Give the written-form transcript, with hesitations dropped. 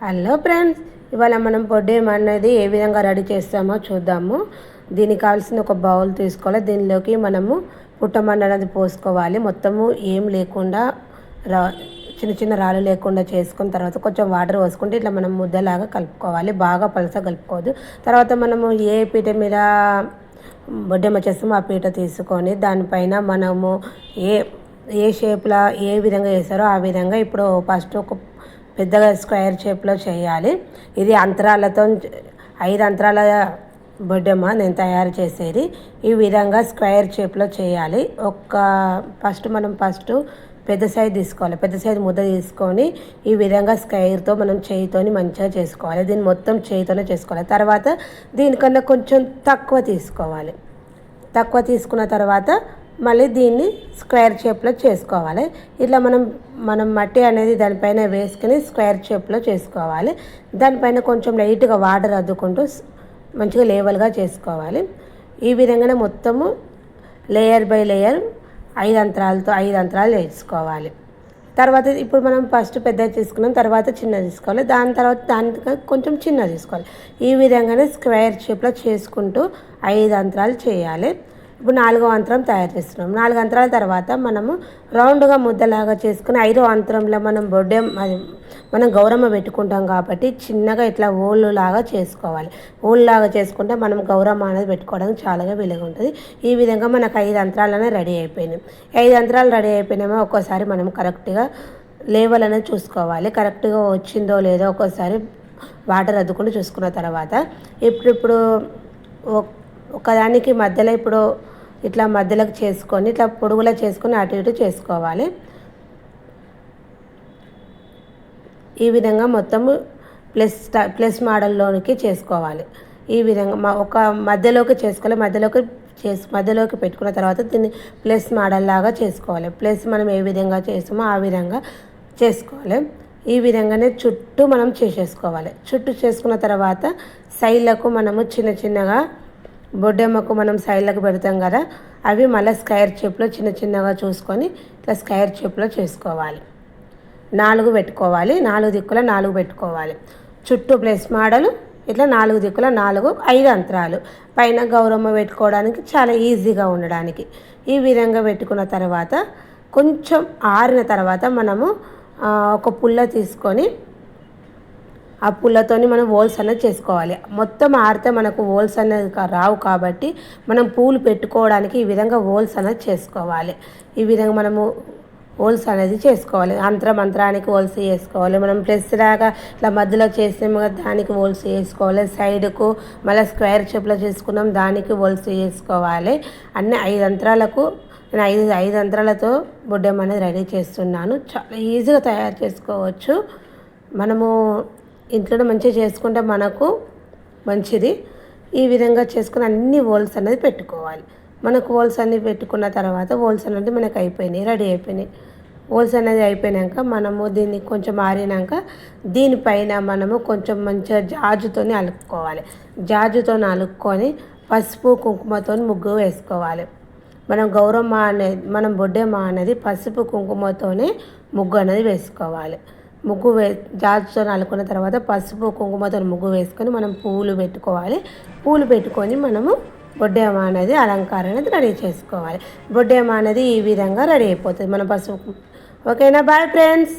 Hello friends, ఇవాళ మనం పొడ్డేం అనేది ఏ విధంగా రెడీ చేస్తామో చూద్దాము. దీనికి కావాల్సిన ఒక బౌల్ తీసుకోవాలి. దీనిలోకి మనము పుట్టమన్ను అనేది పోసుకోవాలి. మొత్తము ఏం లేకుండా రా చిన్న చిన్న రాళ్ళు లేకుండా చేసుకున్న తర్వాత కొంచెం వాటర్ పోసుకుంటే ఇట్లా మనం ముద్దలాగా కలుపుకోవాలి. బాగా పలస కలుపుకోవద్దు. తర్వాత మనము ఏ పీట మీద బొడ్డెమ్మ చేస్తామో ఆ పీట తీసుకొని దానిపైన మనము ఏ ఏ షేప్లో ఏ విధంగా చేస్తారో ఆ విధంగా ఇప్పుడు ఫస్ట్ ఒక పెద్దగా స్క్వేర్ షేప్లో చేయాలి. ఇది అంతరాలతో 5 అంతరాల బొడ్డెమ్మ నేను తయారు చేసేది. ఈ విధంగా స్క్వేర్ షేప్లో చేయాలి. ఫస్ట్ పెద్ద సైజు తీసుకోవాలి. పెద్ద సైజు ముద్ద తీసుకొని ఈ విధంగా స్క్వేర్తో మనం చేయితోని మంచిగా చేసుకోవాలి. దీన్ని మొత్తం చేయితోనే చేసుకోవాలి. తర్వాత దీనికన్నా కొంచెం తక్కువ తీసుకోవాలి. తక్కువ తీసుకున్న తర్వాత మళ్ళీ దీన్ని స్క్వేర్ షేప్లో చేసుకోవాలి. ఇట్లా మనం మట్టి అనేది దానిపైన వేసుకుని స్క్వేర్ షేప్లో చేసుకోవాలి. దానిపైన కొంచెం లైట్గా వాటర్ అద్దుకుంటూ మంచిగా లేవల్గా చేసుకోవాలి. ఈ విధంగానే మొత్తము లేయర్ బై లేయర్ 5 అంతరాలు వేసుకోవాలి. తర్వాత ఇప్పుడు మనం ఫస్ట్ పెద్దది తీసుకున్నాం, తర్వాత చిన్నది తీసుకోవాలి. దానికి కొంచెం చిన్నది తీసుకోవాలి. ఈ విధంగానే స్క్వేర్ షేప్లో చేసుకుంటూ 5 అంతరాలు చేయాలి. ఇప్పుడు 4వ అంతరం తయారు చేస్తున్నాం. 4 అంతరాల తర్వాత మనము రౌండ్గా ముద్దలాగా చేసుకుని 5వ అంతరంలో మనం గౌరమ్మ పెట్టుకుంటాం కాబట్టి చిన్నగా ఇట్లా ఓళ్ళులాగా చేసుకోవాలి. ఓళ్ళులాగా చేసుకుంటే మనం గౌరమ్మ అనేది పెట్టుకోవడానికి చాలా వీలుగా ఉంటుంది. ఈ విధంగా మనకు 5 అంతరాలనే రెడీ అయిపోయినాయి. 5 అంతరాలు రెడీ అయిపోయినామో ఒక్కోసారి మనం కరెక్ట్గా లేవల్ అనేది చూసుకోవాలి. కరెక్ట్గా వచ్చిందో లేదో ఒక్కోసారి వాటర్ అద్దుకుంటూ చూసుకున్న తర్వాత ఇప్పుడు ఒకదానికి మధ్యలో ఇప్పుడు ఇట్లా మధ్యలోకి చేసుకొని ఇట్లా పొడుగులా చేసుకొని అటు ఇటు చేసుకోవాలి. ఈ విధంగా మొత్తము ప్లస్ మోడల్లోనికి చేసుకోవాలి. ఈ విధంగా ఒక మధ్యలోకి చేసుకోవాలి. మధ్యలోకి పెట్టుకున్న తర్వాత దీన్ని ప్లస్ మోడల్ లాగా చేసుకోవాలి. ప్లస్ మనం ఏ విధంగా చేస్తామో ఆ విధంగా చేసుకోవాలి. ఈ విధంగానే చుట్టూ మనం చేసేసుకోవాలి. చుట్టూ చేసుకున్న తర్వాత సైడ్లకు మనము చిన్న చిన్నగా బొడ్డెమ్మకు మనం సైడ్లకు పెడతాం కదా, అవి మళ్ళీ స్క్వేర్ షేప్లో చిన్న చిన్నగా చూసుకొని ఇట్లా స్క్వేర్ షేప్లో చేసుకోవాలి. 4 పెట్టుకోవాలి. 4 దిక్కుల 4 పెట్టుకోవాలి. చుట్టూ ప్లస్ మోడల్ ఇట్లా 4 దిక్కుల 4 5 అంతరాలు పైన గౌరమ్మ పెట్టుకోవడానికి చాలా ఈజీగా ఉండడానికి. ఈ విధంగా పెట్టుకున్న తర్వాత కొంచెం ఆరిన తర్వాత మనము ఒక పుల్ల తీసుకొని ఆ పుల్లతోని మనం హోల్స్ అనేది చేసుకోవాలి. మొత్తం ఆరితే మనకు హోల్స్ అనేది రావు కాబట్టి మనం పూలు పెట్టుకోవడానికి ఈ విధంగా హోల్స్ అనేది చేసుకోవాలి. ఈ విధంగా మనము హోల్స్ అనేది చేసుకోవాలి. అంతరానికి హోల్స్ చేసుకోవాలి. మనం ప్లస్ లాగా ఇట్లా మధ్యలో చేసాము కదా, దానికి హోల్స్ చేసుకోవాలి. సైడ్కు మళ్ళీ స్క్వేర్ షేప్లో చేసుకున్నాం, దానికి హోల్స్ చేసుకోవాలి. అన్నీ 5 అంతరాలకు నేను 5 అంతరాలతో బొడ్డెమ్మ అనేది రెడీ చేస్తున్నాను. చాలా ఈజీగా తయారు చేసుకోవచ్చు. మనము ఇంట్లోనే మంచిగా చేసుకుంటే మనకు మంచిది. ఈ విధంగా చేసుకుని అన్ని హోల్స్ అనేది పెట్టుకోవాలి. మనకు హోల్స్ అన్నీ పెట్టుకున్న తర్వాత హోల్స్ అనేది మనకు రెడీ అయిపోయినాయి. హోల్స్ అనేది అయిపోయాక మనము దీన్ని కొంచెం ఆరినాక దీనిపైన మనము కొంచెం మంచిగా జాజుతోని అలుక్కోవాలి. జాజుతోని అలుక్కొని పసుపు కుంకుమతో ముగ్గు వేసుకోవాలి. మనం బొడ్డెమ్మ అనేది పసుపు కుంకుమతోనే ముగ్గు అనేది వేసుకోవాలి. జాజుతో అలుకున్న తర్వాత పసుపు కుంకుమతో ముగ్గు వేసుకొని మనం పూలు పెట్టుకోవాలి. పూలు పెట్టుకొని మనము బొడ్డెమ్మ అనేది అలంకారం అనేది రెడీ చేసుకోవాలి. బొడ్డెమ్మ అనేది ఈ విధంగా రెడీ అయిపోతుంది మన పసుపు. ఓకేనా? Bye friends.